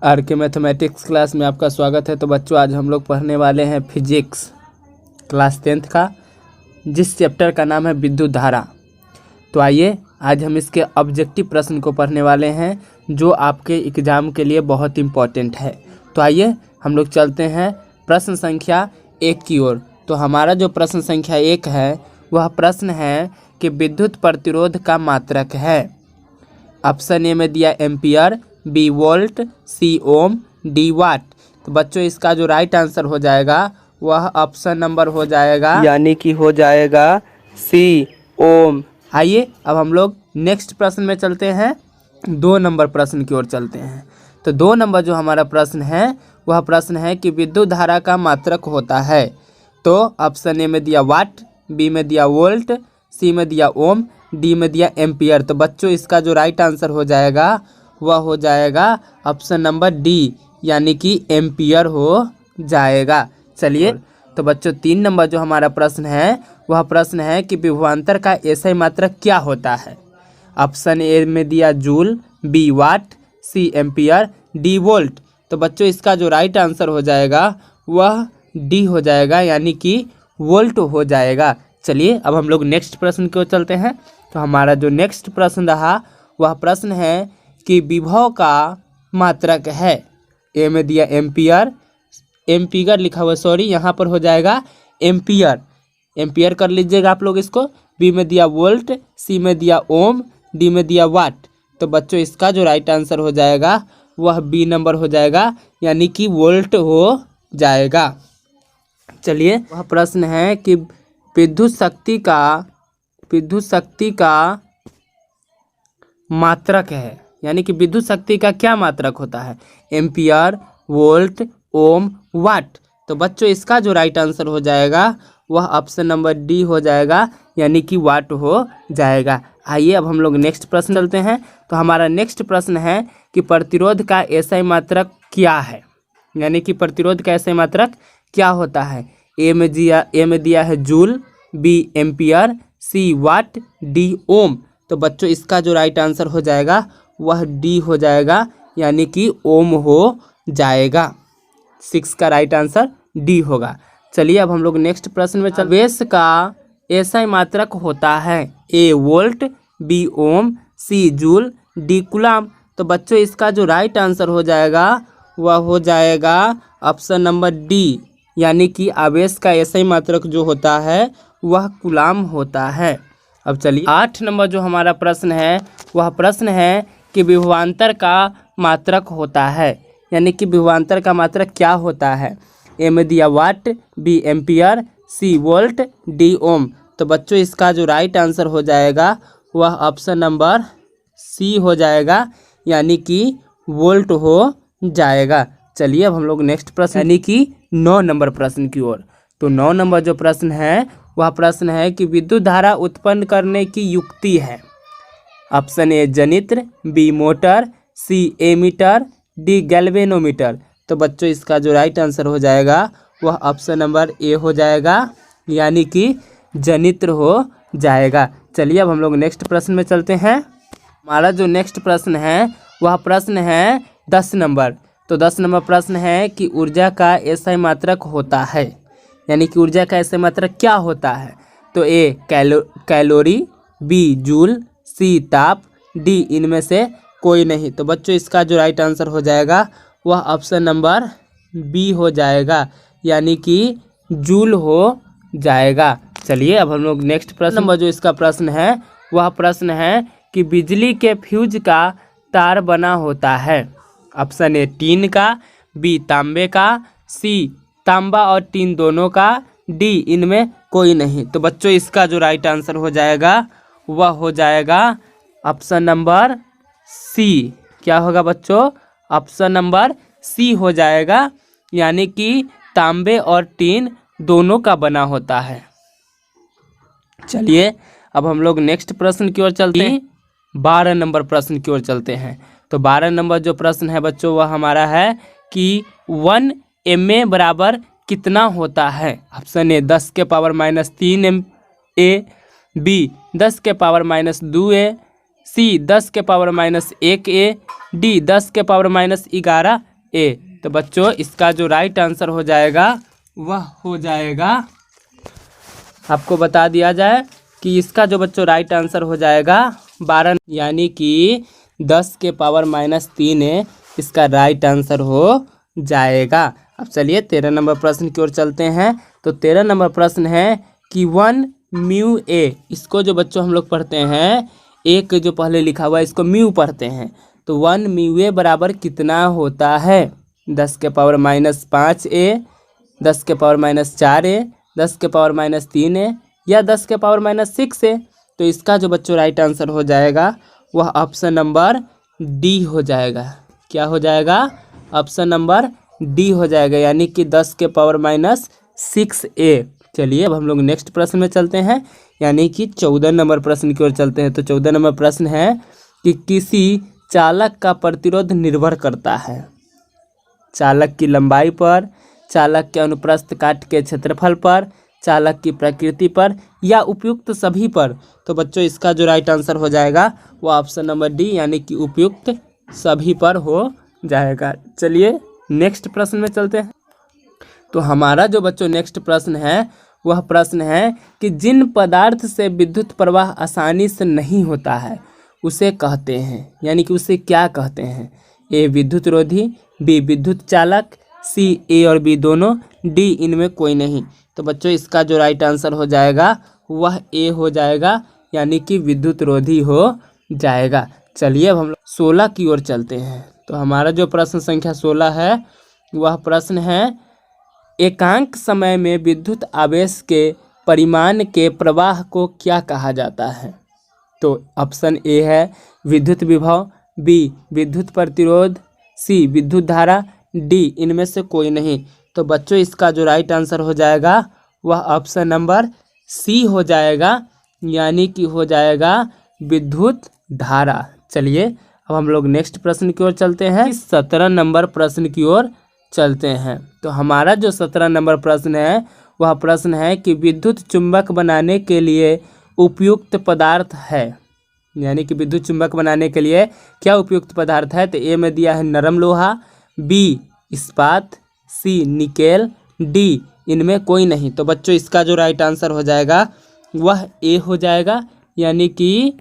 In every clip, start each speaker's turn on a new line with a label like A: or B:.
A: Are के mathematics class में आपका स्वागत है। तो बच्चों, आज हम लोग पढ़ने वाले हैं फिजिक्स क्लास 10th का, जिस चैप्टर का नाम है विद्युत धारा। तो आइए आज हम इसके ऑब्जेक्टिव प्रश्न को पढ़ने वाले हैं, जो आपके एग्ज़ाम के लिए बहुत इम्पोर्टेंट है। तो आइए हम लोग चलते हैं प्रश्न संख्या 1 की ओर। तो हमारा जो प्रश्न संख्या 1 है वह प्रश्न है कि विद्युत प्रतिरोध का मात्रक है। ऑप्शन ए में दिया एम्पियर, बी वोल्ट, सी ओम, डी वाट। तो बच्चों, इसका जो राइट आंसर हो जाएगा वह ऑप्शन नंबर हो जाएगा, यानी कि हो जाएगा सी ओम। आइए अब हम लोग नेक्स्ट प्रश्न में चलते हैं, 2 नंबर प्रश्न की ओर चलते हैं। तो 2 नंबर जो हमारा प्रश्न है वह प्रश्न है कि विद्युत धारा का मात्रक होता है। तो ऑप्शन ए में दिया वाट, बी में दिया वोल्ट, सी में दिया ओम, डी में दिया एम्पियर। तो बच्चों, इसका जो राइट आंसर हो जाएगा वह हो जाएगा ऑप्शन नंबर डी, यानी कि एम्पियर हो जाएगा। चलिए, तो बच्चों 3 नंबर जो हमारा प्रश्न है वह प्रश्न है कि विभवांतर का एसआई मात्रक क्या होता है। ऑप्शन ए में दिया जूल, बी वाट, सी एम्पियर, डी वोल्ट। तो बच्चों, इसका जो राइट आंसर हो जाएगा वह डी हो जाएगा, यानी कि वोल्ट हो जाएगा। चलिए अब हम लोग नेक्स्ट प्रश्न की ओर चलते हैं। तो हमारा जो नेक्स्ट प्रश्न रहा वह प्रश्न है कि विभव का मात्रक है। ए में दिया एम्पियर, एम्पीयर लिखा हुआ, सॉरी यहाँ पर हो जाएगा एम्पियर, एम्पियर कर लीजिएगा आप लोग इसको। बी में दिया वोल्ट, सी में दिया ओम, डी में दिया वाट। तो बच्चों, इसका जो राइट आंसर हो जाएगा वह बी नंबर हो जाएगा, यानी कि वोल्ट हो जाएगा। चलिए, वह प्रश्न है कि विद्युत शक्ति का मात्रक है, यानी कि विद्युत शक्ति का क्या मात्रक होता है। एम्पियर, वोल्ट, ओम, वाट। तो बच्चों, इसका जो राइट आंसर हो जाएगा वह ऑप्शन नंबर डी हो जाएगा, यानी कि वाट हो जाएगा। आइए अब हम लोग नेक्स्ट प्रश्न चलते हैं। तो हमारा नेक्स्ट प्रश्न है कि प्रतिरोध का एसआई मात्रक क्या है, यानी कि प्रतिरोध का एसआई मात्रक क्या होता है। ए में दिया है जूल, बी एम्पियर, सी वाट, डी ओम। तो बच्चों, इसका जो राइट आंसर हो जाएगा वह डी हो जाएगा, यानी कि ओम हो जाएगा। 6 का राइट आंसर डी होगा। चलिए अब हम लोग नेक्स्ट प्रश्न में चलते हैं। आवेश का एसआई मात्रक होता है। ए वोल्ट, बी ओम, सी जूल, डी कूलम। तो बच्चों, इसका जो राइट आंसर हो जाएगा वह हो जाएगा ऑप्शन नंबर डी, यानी कि आवेश का एसआई मात्रक जो होता है वह कूलम होता है। अब चलिए 8 नंबर जो हमारा प्रश्न है वह प्रश्न है कि विभवांतर का मात्रक होता है, यानी कि विभवांतर का मात्रक क्या होता है। ए में दिया watt, B ampere, C volt, D ohm. तो बच्चों, इसका जो राइट आंसर हो जाएगा वह ऑप्शन नंबर सी हो जाएगा, यानी कि वोल्ट हो जाएगा। चलिए अब हम लोग नेक्स्ट प्रश्न, यानी कि 9 नंबर प्रश्न की ओर। तो 9 नंबर जो प्रश्न है वह प्रश्न है कि विद्युत धारा उत्पन्न करने की युक्ति है। ऑप्शन ए जनित्र, B motor, C ammeter, D galvanometer. तो बच्चों, इसका जो राइट आंसर हो जाएगा वह ऑप्शन नंबर ए हो जाएगा, यानी कि जनित्र हो जाएगा। चलिए अब हम लोग नेक्स्ट प्रश्न में चलते हैं। हमारा जो नेक्स्ट प्रश्न है वह प्रश्न है 10 नंबर। तो 10 नंबर प्रश्न है कि ऊर्जा का एसआई मात्रक होता है, यानी कि ऊर्जा का एसआई मात्रक क्या होता है। तो ए कैलोरी, बी जूल, सी ताप, डी इनमें से कोई नहीं। तो बच्चों, इसका जो राइट आंसर हो जाएगा वह ऑप्शन नंबर बी हो जाएगा, यानी कि जूल हो जाएगा। चलिए अब हम लोग नेक्स्ट प्रश्न नंबर जो इसका प्रश्न है वह प्रश्न है कि बिजली के फ्यूज का तार बना होता है। ऑप्शन ए टीन का, बी तांबे का, सी तांबा और टीन दोनों का, डी इनमें कोई नहीं। तो बच्चों, इसका जो राइट आंसर हो जाएगा वह हो जाएगा ऑप्शन नंबर सी। क्या होगा बच्चों? ऑप्शन नंबर सी हो जाएगा, यानी कि तांबे और टीन दोनों का बना होता है। चलिए अब हम लोग नेक्स्ट प्रश्न की ओर चलते हैं, 12 नंबर प्रश्न की ओर चलते हैं। तो 12 नंबर जो प्रश्न है बच्चों वह हमारा है कि 1 MA बराबर कितना होता है। ऑप्शन ए 10 के पावर -3 MA, बी 10 के पावर -2A, सी 10 के पावर -1A, डी 10 के पावर -11 ए। तो बच्चों इसका जो राइट आंसर हो जाएगा वह हो जाएगा, आपको बता दिया जाए कि इसका जो बच्चों राइट आंसर हो जाएगा 12, यानी कि 10 के पावर -3 है इसका राइट आंसर हो जाएगा। अब चलिए 13 नंबर प्रश्न की ओर चलते हैं। तो 13 नंबर प्रश्न है कि 1 म्यू ए, इसको जो बच्चों हम लोग पढ़ते हैं, एक जो पहले लिखा हुआ है इसको म्यू पढ़ते हैं। तो 1 म्यू ए बराबर कितना होता है? 10 के पावर -5 ए, 10 के पावर -4 ए, 10 के पावर -3 ए, या 10 के पावर -6 ए। तो इसका जो बच्चों राइट आंसर हो जाएगा वह ऑप्शन नंबर डी हो जाएगा। क्या हो जाएगा? ऑप्शन नंबर डी हो जाएगा, यानी कि 10 के पावर -6 ए। चलिए अब हम लोग नेक्स्ट प्रश्न में चलते हैं, यानी कि 14 नंबर प्रश्न की ओर चलते हैं। तो 14 नंबर प्रश्न है कि किसी चालक का प्रतिरोध निर्भर करता है चालक की लंबाई पर, चालक के अनुप्रस्थ काट के क्षेत्रफल पर, चालक की प्रकृति पर, या उपयुक्त सभी पर। तो बच्चों इसका जो राइट आंसर हो जाएगा वो ऑप्शन नंबर डी, यानी कि उपयुक्त सभी पर हो जाएगा। चलिए नेक्स्ट प्रश्न में चलते हैं। तो हमारा जो बच्चों नेक्स्ट प्रश्न है वह प्रश्न है कि जिन पदार्थ से विद्युत प्रवाह आसानी से नहीं होता है उसे कहते हैं, यानी कि उसे क्या कहते हैं? ए विद्युत रोधी, बी विद्युत चालक, सी ए और बी दोनों, डी इनमें कोई नहीं। तो बच्चों इसका जो राइट आंसर हो जाएगा वह ए हो जाएगा, यानी कि विद्युत रोधी हो जाएगा। चलिए अब हम लोग 16 की ओर चलते हैं। तो हमारा जो प्रश्न संख्या 16 है वह प्रश्न है एकांक समय में विद्युत आवेश के परिमाण के प्रवाह को क्या कहा जाता है? तो ऑप्शन ए है विद्युत विभव, बी विद्युत प्रतिरोध, सी विद्युत धारा, डी इनमें से कोई नहीं। तो बच्चों इसका जो राइट आंसर हो जाएगा वह ऑप्शन नंबर सी हो जाएगा, यानी कि हो जाएगा विद्युत धारा। चलिए अब हम लोग नेक्स्ट प्रश्न की ओर चलते हैं, 17 नंबर प्रश्न की ओर चलते हैं। तो हमारा जो 17 नंबर प्रश्न है वह प्रश्न है कि विद्युत चुंबक बनाने के लिए उपयुक्त पदार्थ है, यानी कि विद्युत चुंबक बनाने के लिए क्या उपयुक्त पदार्थ है? तो ए में दिया है नरम लोहा, बी इस्पात, सी निकेल, डी इनमें कोई नहीं। तो बच्चों इसका जो राइट आंसर हो जाएगा वह ए हो जाएगा, यानी कि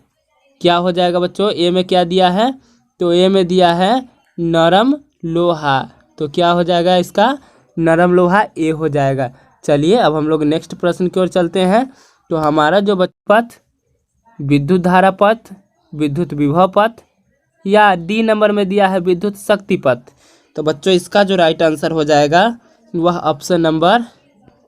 A: क्या हो जाएगा बच्चों? ए में क्या दिया है? तो ए में दिया है नरम लोहा, तो क्या हो जाएगा इसका? नरम लोहा ए हो जाएगा। चलिए अब हम लोग नेक्स्ट प्रश्न की ओर चलते हैं। तो हमारा जो पथ विद्युत धारा पथ, विद्युत विभव पथ, या डी नंबर में दिया है विद्युत शक्ति पथ। तो बच्चों इसका जो राइट आंसर हो जाएगा वह ऑप्शन नंबर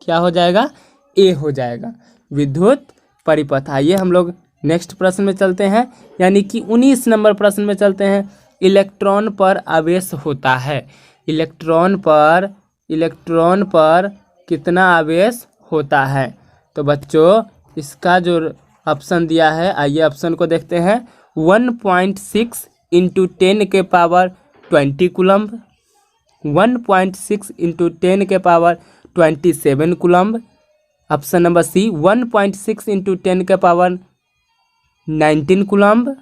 A: क्या हो जाएगा? ए हो जाएगा, विद्युत परिपथ। आइए हम लोग नेक्स्ट प्रश्न में चलते हैं, यानी कि 19 नंबर प्रश्न में चलते हैं। इलेक्ट्रॉन पर आवेश होता है, इलेक्ट्रॉन पर कितना आवेश होता है? तो बच्चों इसका जो ऑप्शन दिया है, आइए ऑप्शन को देखते हैं। 1.6 × 10 के पावर 20 कूलम्ब, 1.6 × 10 के power 27 coulomb, option number C 1.6 × 10 के पावर 19 कूलम्ब,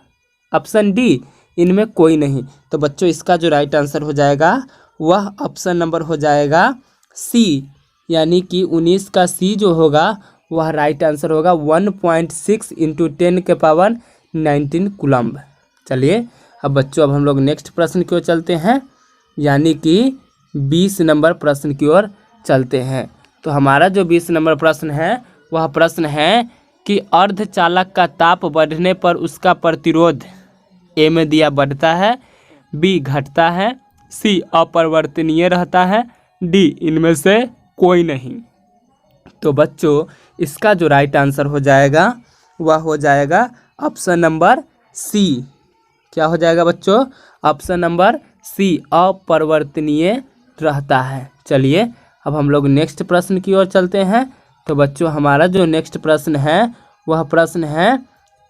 A: ऑप्शन डी इनमें कोई नहीं। तो बच्चों इसका जो राइट आंसर हो जाएगा वह ऑप्शन नंबर हो जाएगा सी, यानी कि 19 का सी जो होगा वह राइट आंसर होगा 1.6 × 10 के पावर 19 कूलम्ब। चलिए अब बच्चों अब हम लोग नेक्स्ट प्रश्न की ओर चलते हैं, यानी कि 20 नंबर प्रश्न की ओर चलते हैं। तो हमारा जो 20 नंबर प्रश्न है वह प्रश्न है कि अर्धचालक का ताप बढ़ने पर उसका प्रतिरोध ए में दिया बढ़ता है, बी घटता है, सी अपरिवर्तनीय रहता है, डी इनमें से कोई नहीं। तो बच्चों इसका जो राइट आंसर हो जाएगा वह हो जाएगा ऑप्शन नंबर सी। क्या हो जाएगा बच्चों? ऑप्शन नंबर सी अपरिवर्तनीय रहता है। चलिए अब हम लोग नेक्स्ट प्रश्न की ओर चलते हैं। तो बच्चों हमारा जो नेक्स्ट प्रश्न है वह प्रश्न है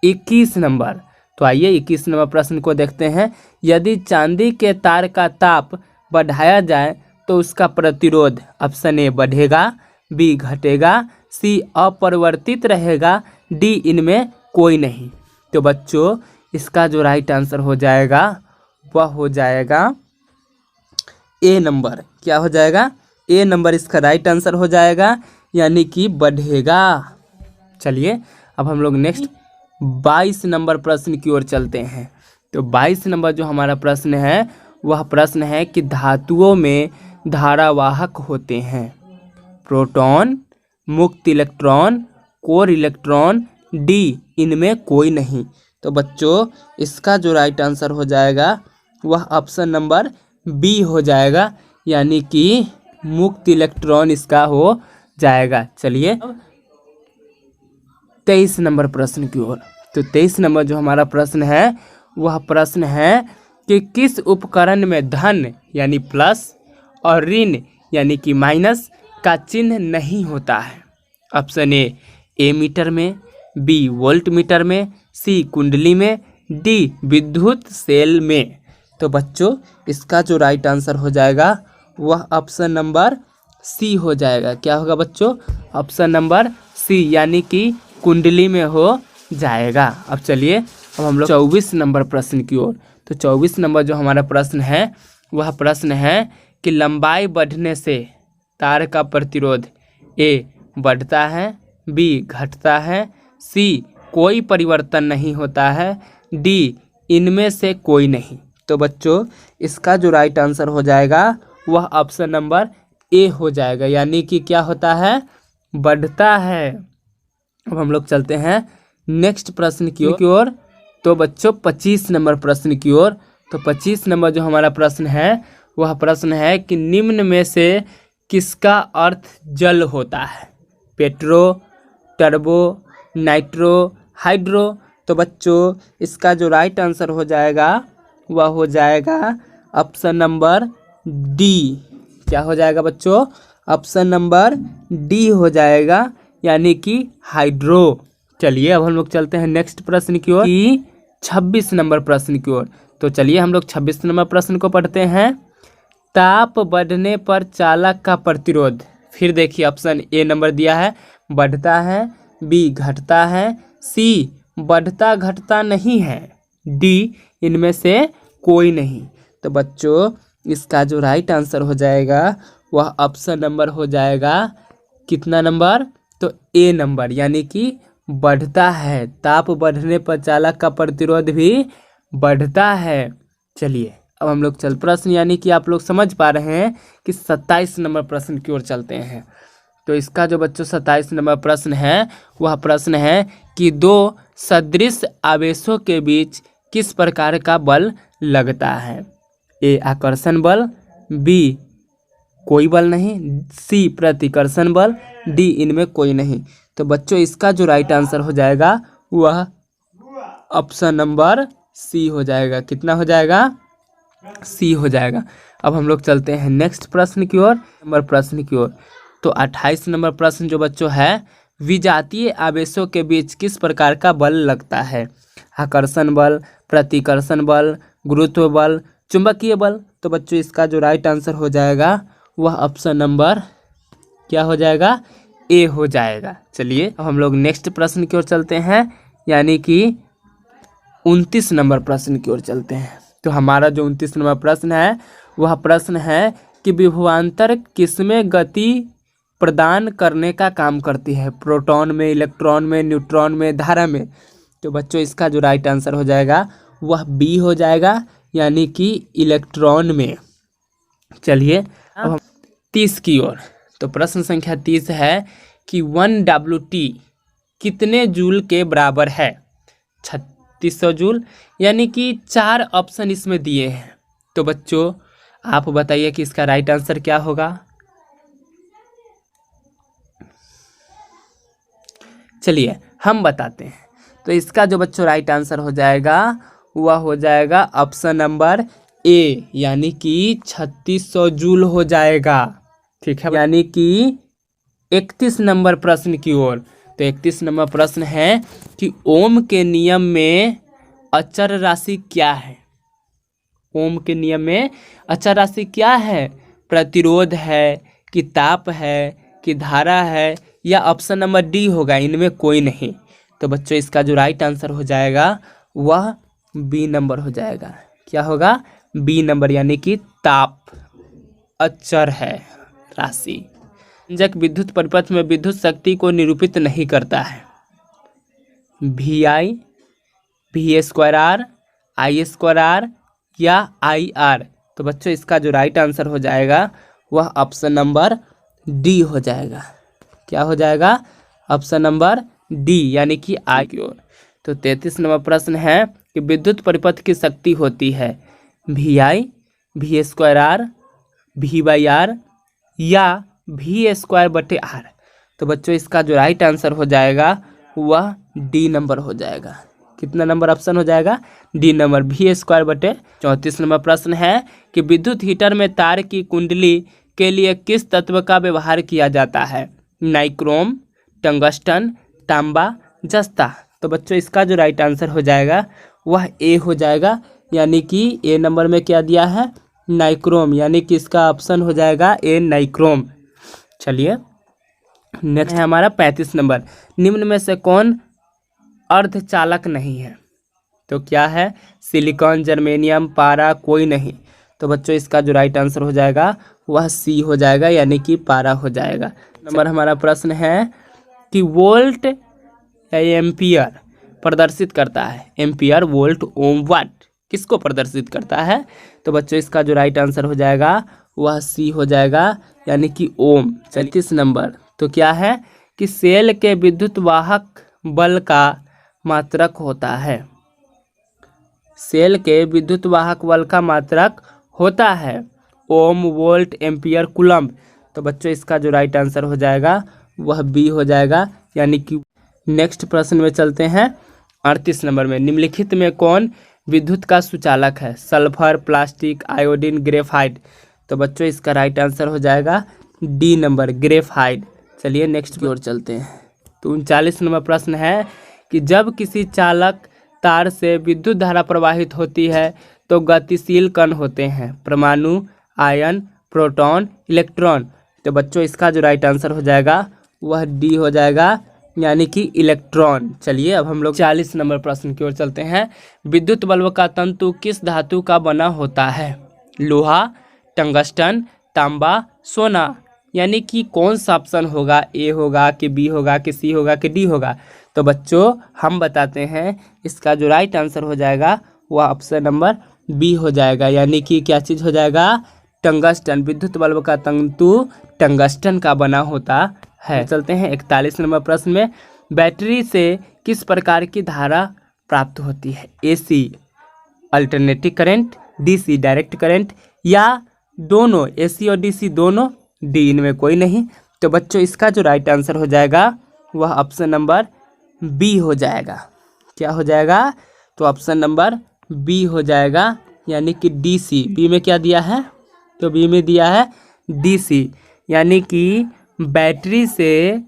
A: 21 नंबर। तो आइए 21 नंबर प्रश्न को देखते हैं। यदि चांदी के तार का ताप बढ़ाया जाए तो उसका प्रतिरोध ऑप्शन ए बढ़ेगा, बी घटेगा, सी अपरिवर्तित रहेगा, डी इनमें कोई नहीं। तो बच्चों इसका जो राइट आंसर हो जाएगा वह हो जाएगा ए नंबर। क्या हो जाएगा? ए नंबर इसका राइट आंसर हो जाएगा, यानी कि बढ़ेगा। चलिए अब हम लोग नेक्स्ट 22 नंबर प्रश्न की ओर चलते हैं। तो 22 नंबर जो हमारा प्रश्न है वह प्रश्न है कि धातुओं में धारावाहक होते हैं प्रोटॉन, मुक्त इलेक्ट्रॉन, कोर इलेक्ट्रॉन, डी इनमें कोई नहीं। तो बच्चों इसका जो राइट आंसर हो जाएगा वह ऑप्शन नंबर बी हो जाएगा, यानी कि मुक्त इलेक्ट्रॉन इसका हो जाएगा। चलिए 23 नंबर प्रश्न की ओर। तो 23 नंबर जो हमारा प्रश्न है वह प्रश्न है कि किस उपकरण में धन यानी प्लस और ऋण यानी कि माइनस का चिन्ह नहीं होता है। ऑप्शन ए मीटर में, बी वोल्ट मीटर में, सी कुंडली में, डी विद्युत सेल में। तो बच्चों इसका जो राइट आंसर हो जाएगा वह ऑप्शन नंबर सी हो जाएगा। क्या होगा बच्चों? ऑप्शन नंबर सी, यानी कि कुंडली में हो जाएगा। अब चलिए अब हम लोग 24 नंबर प्रश्न की ओर। तो 24 नंबर जो हमारा प्रश्न है वह प्रश्न है कि लंबाई बढ़ने से तार का प्रतिरोध ए बढ़ता है, बी घटता है, सी कोई परिवर्तन नहीं होता है, डी इनमें से कोई नहीं। तो बच्चों इसका जो राइट आंसर हो जाएगा वह ऑप्शन नंबर ए हो जाएगा, यानी कि क्या होता है? बढ़ता है। अब हम लोग चलते हैं नेक्स्ट प्रश्न की ओर। तो बच्चों 25 नंबर प्रश्न की ओर। तो 25 नंबर जो हमारा प्रश्न है वह प्रश्न है कि निम्न में से किसका अर्थ जल होता है? Petro, turbo, nitro, hydro. तो बच्चों इसका जो राइट आंसर हो जाएगा वह हो जाएगा ऑप्शन नंबर डी। क्या हो जाएगा बच्चों? ऑप्शन नंबर डी हो जाएगा, यानी कि हाइड्रो। चलिए अब हम लोग चलते हैं नेक्स्ट प्रश्न की ओर, 26 नंबर प्रश्न की ओर। तो चलिए हम लोग 26 नंबर प्रश्न को पढ़ते हैं। ताप बढ़ने पर चालक का प्रतिरोध, फिर देखिए ऑप्शन ए नंबर दिया है बढ़ता है, बी घटता है, सी बढ़ता घटता नहीं है, डी इनमें से कोई नहीं। तो बच्चों इसका जो राइट आंसर हो जाएगा वह ऑप्शन नंबर हो जाएगा कितना नंबर? तो ए नंबर, यानी कि बढ़ता है। ताप बढ़ने पर चालक का प्रतिरोध भी बढ़ता है। चलिए अब हम लोग प्रश्न यानी कि आप लोग समझ पा रहे हैं कि 27 नंबर प्रश्न की ओर चलते हैं। तो इसका जो बच्चों 27 नंबर प्रश्न है वह प्रश्न है कि दो सदृश आवेशों के बीच किस प्रकार का बल लगता है? ए आकर्षण बल, बी कोई बल नहीं, सी प्रतिकर्षण बल, डी इनमें कोई नहीं। तो बच्चों इसका जो राइट आंसर हो जाएगा वह ऑप्शन नंबर सी हो जाएगा। कितना हो जाएगा? सी हो जाएगा। अब हम लोग चलते हैं नेक्स्ट प्रश्न की ओर, नंबर प्रश्न की ओर। तो 28 नंबर प्रश्न जो बच्चों है, विजातीय आवेशों के बीच किस प्रकार का बल लगता है? आकर्षण बल, प्रतिकर्षण बल, गुरुत्व बल, चुंबकीय बल। तो बच्चों इसका जो राइट आंसर हो जाएगा वह ऑप्शन नंबर क्या हो जाएगा? ए हो जाएगा। चलिए अब हम लोग नेक्स्ट प्रश्न की ओर चलते हैं, यानी कि 29 नंबर प्रश्न की ओर चलते हैं। तो हमारा जो 29 नंबर प्रश्न है वह प्रश्न है कि विभवांतर किसमें गति प्रदान करने का काम करती है? प्रोटॉन में, इलेक्ट्रॉन में, न्यूट्रॉन में, धारा में। तो बच्चों इसका जो राइट आंसर हो जाएगा वह बी हो जाएगा, यानी कि इलेक्ट्रॉन में। चलिए अब हम 30 की ओर। तो प्रश्न संख्या 30 है कि 1 कितने जूल के बराबर है? 3600 जूल, यानी कि 4 ऑप्शन इसमें दिए हैं। तो बच्चों आप बताइए कि इसका राइट आंसर क्या होगा? चलिए हम बताते हैं। तो इसका जो बच्चों राइट आंसर हो जाएगा वह हो जाएगा ऑप्शन नंबर ए, यानी कि 3600 जूल हो जाएगा। ठीक है, यानी कि 31 नंबर प्रश्न की ओर। तो 31 नंबर प्रश्न है कि ओम के नियम में अचर राशि क्या है? ओम के नियम में अचर राशि क्या है? प्रतिरोध है कि ताप है कि धारा है, या ऑप्शन नंबर डी होगा इनमें कोई नहीं। तो बच्चों इसका जो राइट आंसर हो जाएगा वह बी नंबर हो जाएगा। क्या होगा? बी नंबर, यानी कि ताप। अचर है राशि। व्यंजक विद्युत परिपथ में विद्युत शक्ति को निरूपित नहीं करता है। VI, V²R, I²R या IR। तो बच्चों इसका जो राइट आंसर हो जाएगा वह ऑप्शन नंबर डी हो जाएगा। क्या हो जाएगा? ऑप्शन नंबर डी यानी कि आई की ओर। तो 33 नंबर प्रश्न है कि विद्युत परिपथ की शक्ति होती है VI, V²R, V/R या V²/R। तो बच्चों इसका जो राइट आंसर हो जाएगा वह डी नंबर हो जाएगा। कितना नंबर ऑप्शन हो जाएगा? D number, V²/। 34 नंबर प्रश्न है कि विद्युत हीटर में तार की कुंडली के लिए किस तत्व का व्यवहार किया जाता है? नाइक्रोम, टंगस्टन, तांबा, जस्ता। तो बच्चों इसका जो राइट आंसर हो जाएगा वह ए हो जाएगा, यानी कि ए नंबर में क्या दिया है? नाइक्रोम, यानी कि इसका ऑप्शन हो जाएगा ए, नाइक्रोम। चलिए नेक्स्ट है हमारा 35 नंबर। निम्न में से कौन अर्धचालक नहीं है? तो क्या है? सिलिकॉन, जर्मेनियम, पारा, कोई नहीं। तो बच्चों इसका जो राइट आंसर हो जाएगा वह सी हो जाएगा, यानी कि पारा हो जाएगा। नंबर हमारा प्रश्न है कि वोल्ट या एम्पियर प्रदर्शित करता है? एम्पियर, वोल्ट, ओम, वाट किसको प्रदर्शित करता है? तो बच्चों इसका जो राइट आंसर हो जाएगा वह सी हो जाएगा, यानी कि ओम। 34 नंबर तो क्या है कि सेल के विद्युत वाहक बल का मात्रक होता है? सेल के विद्युत वाहक बल का मात्रक होता है ओम, वोल्ट, एम्पियर, कूलम्ब। तो बच्चों इसका जो राइट आंसर हो जाएगा वह बी हो जाएगा, यानी कि। नेक्स्ट प्रश्न में चलते हैं 38 नंबर में। निम्नलिखित में कौन विद्युत का सुचालक है? Sulphur, plastic, iodine, graphite. तो बच्चों इसका राइट आंसर हो जाएगा डी नंबर, ग्रेफाइट। चलिए नेक्स्ट की ओर चलते हैं। तो 39 नंबर प्रश्न है कि जब किसी चालक तार से विद्युत धारा प्रवाहित होती है तो गतिशील कण होते हैं? परमाणु, आयन, प्रोटॉन, इलेक्ट्रॉन। तो बच्चों इसका जो राइट आंसर हो जाएगा वह डी हो जाएगा, यानी कि इलेक्ट्रॉन। चलिए अब हम लोग 40 नंबर प्रश्न की ओर चलते हैं। विद्युत बल्ब का तंतु किस धातु का बना होता है? लोहा, टंगस्टन, तांबा, सोना। यानी कि कौन सा ऑप्शन होगा? ए होगा कि बी होगा कि सी होगा कि डी होगा? तो बच्चों हम बताते हैं, इसका जो राइट आंसर हो जाएगा वह ऑप्शन नंबर बी हो जाएगा, यानी कि क्या चीज़ हो जाएगा? टंगस्टन। विद्युत बल्ब का तंतु टंगस्टन का बना होता है। चलते हैं 41 नंबर प्रश्न में। बैटरी से किस प्रकार की धारा प्राप्त होती है? AC alternative current, DC direct current या दोनों, AC और DC दोनों? डी इनमें कोई नहीं। तो बच्चों इसका जो राइट आंसर हो जाएगा वह ऑप्शन नंबर बी हो जाएगा। क्या हो जाएगा? तो ऑप्शन नंबर बी हो जाएगा, यानी कि DC। बी में क्या दिया है? तो बी में दिया है DC, यानी कि बैटरी से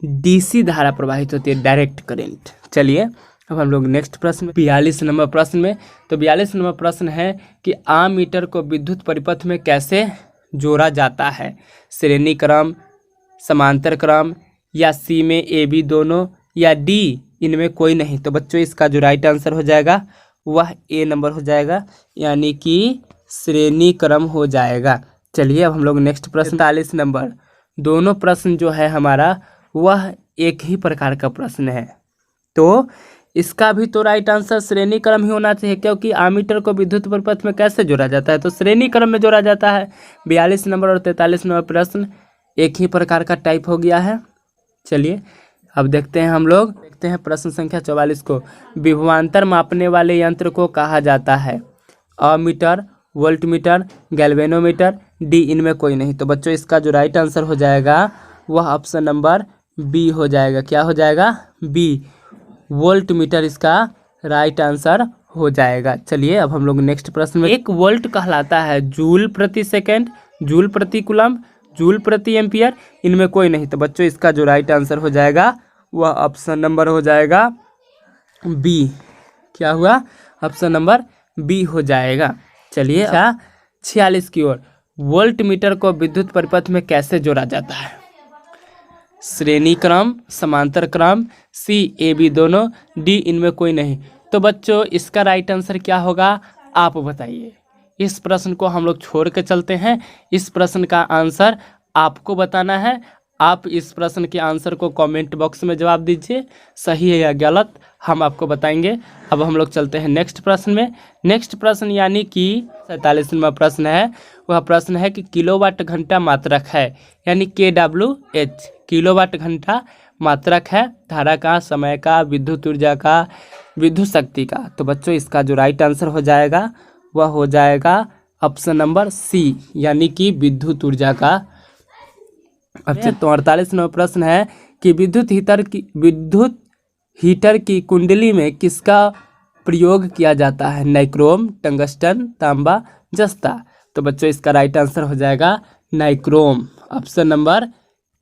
A: DC धारा प्रवाहित होती है, डायरेक्ट करंट। चलिए अब हम लोग नेक्स्ट प्रश्न 42 नंबर प्रश्न में। तो 42 नंबर प्रश्न है कि आमीटर को विद्युत परिपथ में कैसे जोड़ा जाता है? श्रेणी क्रम, समांतर क्रम या सी में AB दोनों या डी इनमें कोई नहीं? तो बच्चों इसका जो राइट आंसर हो जाएगा वह ए नंबर हो जाएगा, यानी कि श्रेणी क्रम हो जाएगा। चलिए अब हम लोग नेक्स्ट प्रश्न 43 नंबर। दोनों प्रश्न जो है हमारा वह एक ही प्रकार का प्रश्न है, तो इसका भी तो राइट आंसर श्रेणी क्रम ही होना चाहिए, क्योंकि आमीटर को विद्युत परिपथ में कैसे जोड़ा जाता है? तो श्रेणी क्रम में जोड़ा जाता है। 42 नंबर और 43 नंबर प्रश्न एक ही प्रकार का टाइप हो गया है। चलिए अब देखते हैं, हम लोग देखते हैं प्रश्न संख्या 44 को। विभवांतर मापने वाले यंत्र को कहा जाता है? अमीटर, वोल्टमीटर, गैल्वेनोमीटर, डी इनमें कोई नहीं। तो बच्चों इसका जो राइट आंसर हो जाएगा वह ऑप्शन नंबर बी हो जाएगा। क्या हो जाएगा? बी, वोल्टमीटर इसका राइट आंसर हो जाएगा। चलिए अब हम लोग नेक्स्ट प्रश्न में। 1 वोल्ट कहलाता है जूल प्रति सेकेंड, जूल प्रति कूलम्ब, जूल प्रति एम्पियर, इनमें कोई नहीं। तो बच्चों इसका जो राइट आंसर हो जाएगा वह ऑप्शन नंबर हो जाएगा बी। क्या हुआ? ऑप्शन नंबर बी हो जाएगा। चलिए 46 की ओर। वोल्टमीटर को विद्युत परिपथ में कैसे जोड़ा जाता है? श्रेणी क्रम, समांतर क्रम, सी AB दोनों, डी इनमें कोई नहीं। तो बच्चों इसका राइट आंसर क्या होगा आप बताइए? इस प्रश्न को हम लोग छोड़ के चलते हैं। इस प्रश्न का आंसर आपको बताना है। आप इस प्रश्न के आंसर को कमेंट बॉक्स में जवाब दीजिए, सही है या गलत हम आपको बताएंगे। अब हम लोग चलते हैं नेक्स्ट प्रश्न में। नेक्स्ट प्रश्न यानी कि 47वां प्रश्न है। वह प्रश्न है कि किलोवाट घंटा मात्रक है, यानी KWH किलोवाट घंटा मात्रक है धारा का, समय का, विद्युत ऊर्जा का, विद्युत शक्ति का। तो बच्चों इसका जो राइट आंसर हो जाएगा वह हो जाएगा ऑप्शन नंबर सी, यानी कि विद्युत ऊर्जा का। अब 48वां प्रश्न है कि विद्युत हीटर की कुंडली में किसका प्रयोग किया जाता है, नाइक्रोम, टंगस्टन, तांबा, जस्ता। तो बच्चों इसका राइट आंसर हो जाएगा नाइक्रोम, ऑप्शन नंबर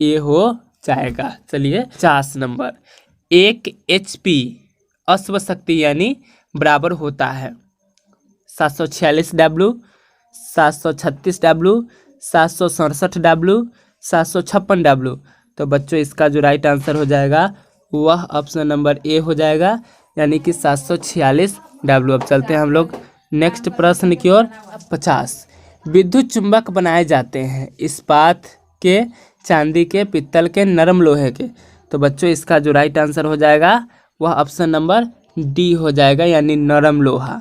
A: ए हो जाएगा। चलिए 50 नंबर, 1 HP अश्व शक्ति यानी बराबर होता है 746 W, 736 W, 767 W, 756 W। तो बच्चों इसका जो राइट आंसर हो जाएगा वह ऑप्शन नंबर ए हो जाएगा, यानी कि 746 W। अब चलते हैं हम लोग नेक्स्ट प्रश्न की ओर। 50, विद्युत चुंबक बनाए जाते हैं इस्पात के, चांदी के, पित्तल के, नरम लोहे के। तो बच्चों इसका जो राइट आंसर हो जाएगा वह ऑप्शन नंबर डी हो जाएगा, यानी नरम लोहा।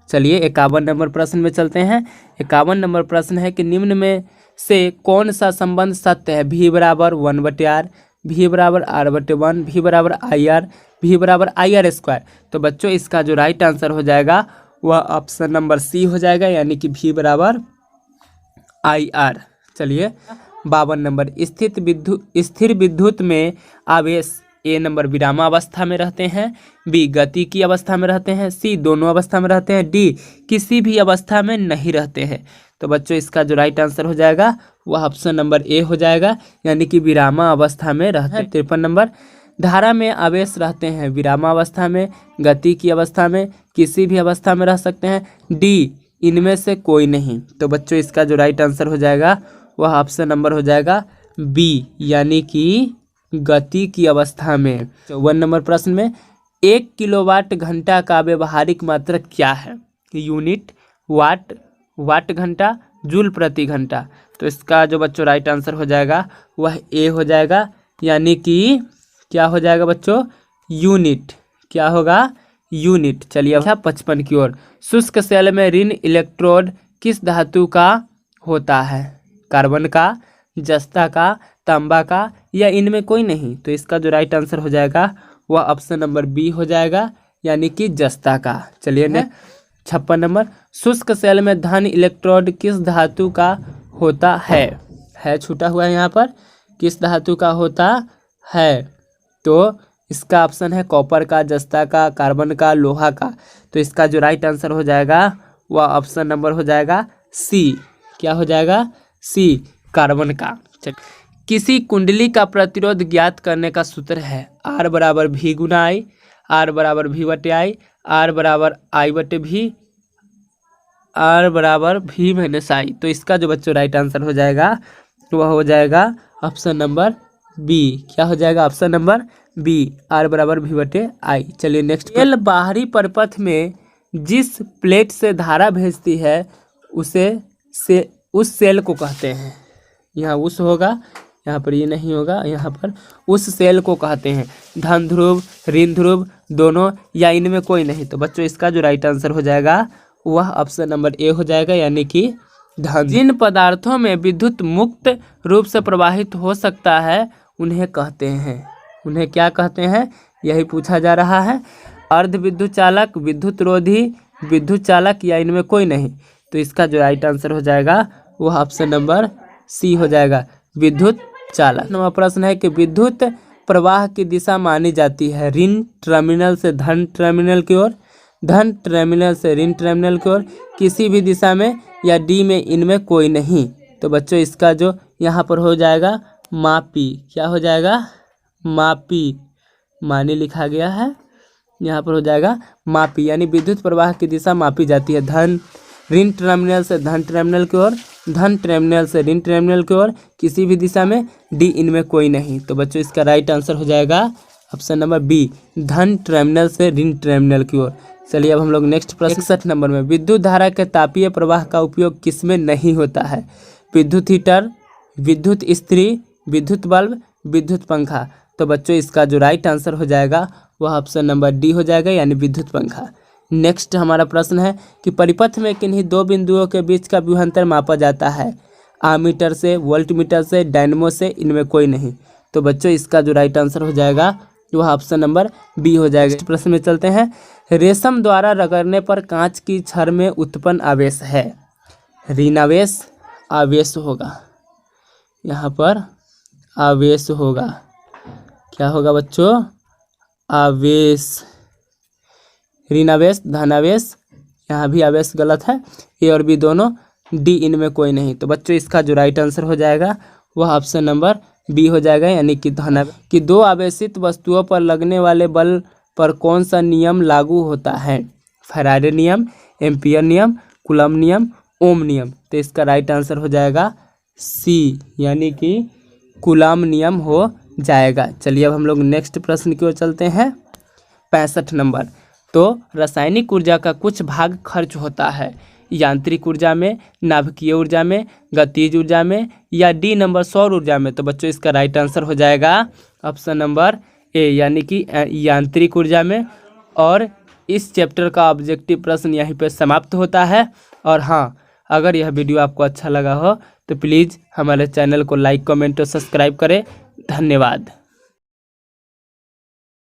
A: चलिए 51 नंबर प्रश्न में चलते हैं। 51 नंबर प्रश्न है कि निम्न में से कौन सा संबंध सत्य है, V बराबर 1/R, V बराबर R/1, V बराबर IR, V बराबर IR²। तो बच्चों इसका जो राइट आंसर हो जाएगा वह ऑप्शन नंबर सी हो जाएगा, यानी कि V बराबर IR। चलिए 52 नंबर, स्थिर विद्युत में आवेश ए नंबर विरामावस्था में रहते हैं, बी गति की अवस्था में रहते हैं, सी दोनों अवस्था में रहते हैं, डी किसी भी अवस्था में नहीं रहते हैं। तो बच्चों इसका जो राइट आंसर हो जाएगा वह ऑप्शन नंबर ए हो जाएगा, यानी कि विरामा अवस्था में रहते हैं। 53 नंबर, धारा में आवेश रहते हैं विरामावस्था में, गति की अवस्था में, किसी भी अवस्था में रह सकते हैं, डी इनमें से कोई नहीं। तो बच्चों इसका जो राइट आंसर हो जाएगा वह ऑप्शन नंबर हो जाएगा बी, यानी कि गति की अवस्था में। 54 नंबर प्रश्न में 1 किलोवाट घंटा का व्यवहारिक मात्रक क्या है, यूनिट, वाट, वाट घंटा, जूल प्रति घंटा। तो इसका जो बच्चों राइट आंसर हो जाएगा वह ए हो जाएगा, यानी कि क्या हो जाएगा बच्चों, यूनिट। क्या होगा, यूनिट। चलिए अब 55 की ओर। शुष्क सेल में ऋण इलेक्ट्रोड किस धातु का होता है, कार्बन का, जस्ता का, तांबा का, या इनमें कोई नहीं। तो इसका जो राइट आंसर हो जाएगा वह ऑप्शन नंबर बी हो जाएगा, यानी कि जस्ता का। चलिए ने 56 नंबर, शुष्क सेल में धन इलेक्ट्रोड किस धातु का होता है छूटा हुआ है यहाँ पर, किस धातु का होता है। तो इसका ऑप्शन है कॉपर का, जस्ता का, कार्बन का, लोहा का। तो इसका जो राइट आंसर हो जाएगा वह ऑप्शन नंबर हो जाएगा सी। क्या हो जाएगा, सी, कार्बन का। किसी कुंडली का प्रतिरोध ज्ञात करने का सूत्र है R बराबर V गुना I, R बराबर V/I, R बराबर I/V, R बराबर V-I। तो इसका जो बच्चों राइट आंसर हो जाएगा वह हो जाएगा ऑप्शन नंबर बी। क्या हो जाएगा, ऑप्शन नंबर बी, R बराबर V/I। चलिए नेक्स्ट, सेल बाहरी परिपथ में जिस प्लेट से धारा भेजती है उस सेल को कहते हैं, यहाँ उस होगा, यहाँ पर ये नहीं होगा, यहाँ पर उस सेल को कहते हैं धन ध्रुव, ऋण ध्रुव, दोनों, या इनमें कोई नहीं। तो बच्चों इसका जो राइट आंसर हो जाएगा वह ऑप्शन नंबर ए हो जाएगा, यानी कि धन। जिन पदार्थों में विद्युत मुक्त रूप से प्रवाहित हो सकता है उन्हें कहते हैं, उन्हें क्या कहते हैं, यही पूछा जा रहा है। अर्ध विद्युत चालक, विद्युत रोधी, विद्युत चालक, या इनमें कोई नहीं। तो इसका जो राइट आंसर हो जाएगा वह ऑप्शन नंबर सी हो जाएगा, विद्युत चालक। नंबर प्रश्न है कि विद्युत प्रवाह की दिशा मानी जाती है ऋण टर्मिनल से धन टर्मिनल की ओर, धन टर्मिनल से ऋण टर्मिनल की ओर, किसी भी दिशा में, या डी में इनमें कोई नहीं। तो बच्चों इसका जो यहाँ पर हो जाएगा मापी। क्या हो जाएगा, मापी, मानी लिखा गया है, यहाँ पर हो जाएगा मापी, यानी विद्युत प्रवाह की दिशा मापी जाती है धन ऋण टर्मिनल से धन टर्मिनल की ओर, धन टर्मिनल से ऋण टर्मिनल की ओर, किसी भी दिशा में, डी इनमें कोई नहीं। तो बच्चों इसका राइट आंसर हो जाएगा ऑप्शन नंबर बी, धन टर्मिनल से ऋण टर्मिनल की ओर। चलिए अब हम लोग नेक्स्ट प्रश्न 61 नंबर में, विद्युत धारा के तापीय प्रवाह का उपयोग किसमें नहीं होता है? विद्युत हीटर, विद्युत इस्त्री, विद्युत बल्ब, विद्युत पंखा। तो बच्चों इसका जो राइट आंसर हो जाएगा वह ऑप्शन नंबर डी हो जाएगा, यानी विद्युत पंखा। नेक्स्ट हमारा प्रश्न है कि परिपथ में किन्हीं दो बिंदुओं के बीच का विभवांतर मापा जाता है? आमीटर से, वोल्टमीटर से, डायनमो से, इनमें कोई नहीं। तो बच्चों इसका जो राइट आंसर हो जाएगा वह ऑप्शन नंबर बी हो जाएगा। नेक्स्ट प्रश्न में चलते हैं, रेशम द्वारा रगड़ने पर कांच की छड़ में उत्पन्न आवेश है? ऋणावेश, आवेश होगा, यहाँ पर आवेश होगा। क्या होगा बच्चों? आवेश। ऋणावेश, धनावेश, यहाँ भी आवेश गलत है। ए और बी दोनों, डी इनमें कोई नहीं। तो बच्चों इसका जो राइट आंसर हो जाएगा वह ऑप्शन नंबर बी हो जाएगा, यानी कि धनावेश। कि दो आवेशित वस्तुओं पर लगने वाले बल पर कौन सा नियम लागू होता है? फैराडे नियम, एम्पियर नियम, कूलम्ब नियम, ओम नियम। तो इसका राइट आंसर हो जाएगा सी, यानी कि कूलम्ब नियम हो जाएगा। चलिए अब हम लोग नेक्स्ट प्रश्न की ओर चलते हैं, 65 नंबर। तो रासायनिक ऊर्जा का कुछ भाग खर्च होता है? यांत्रिक ऊर्जा में, नाभिकीय ऊर्जा में, गतिज ऊर्जा में, या डी नंबर सौर ऊर्जा में। तो बच्चों इसका राइट आंसर हो जाएगा ऑप्शन नंबर ए, यानी कि यांत्रिक ऊर्जा में। और इस चैप्टर का ऑब्जेक्टिव प्रश्न यहीं पे समाप्त होता है। और हाँ, अगर यह वीडियो आपको अच्छा लगा हो तो प्लीज़ हमारे चैनल को लाइक, कमेंट और सब्सक्राइब करें। धन्यवाद।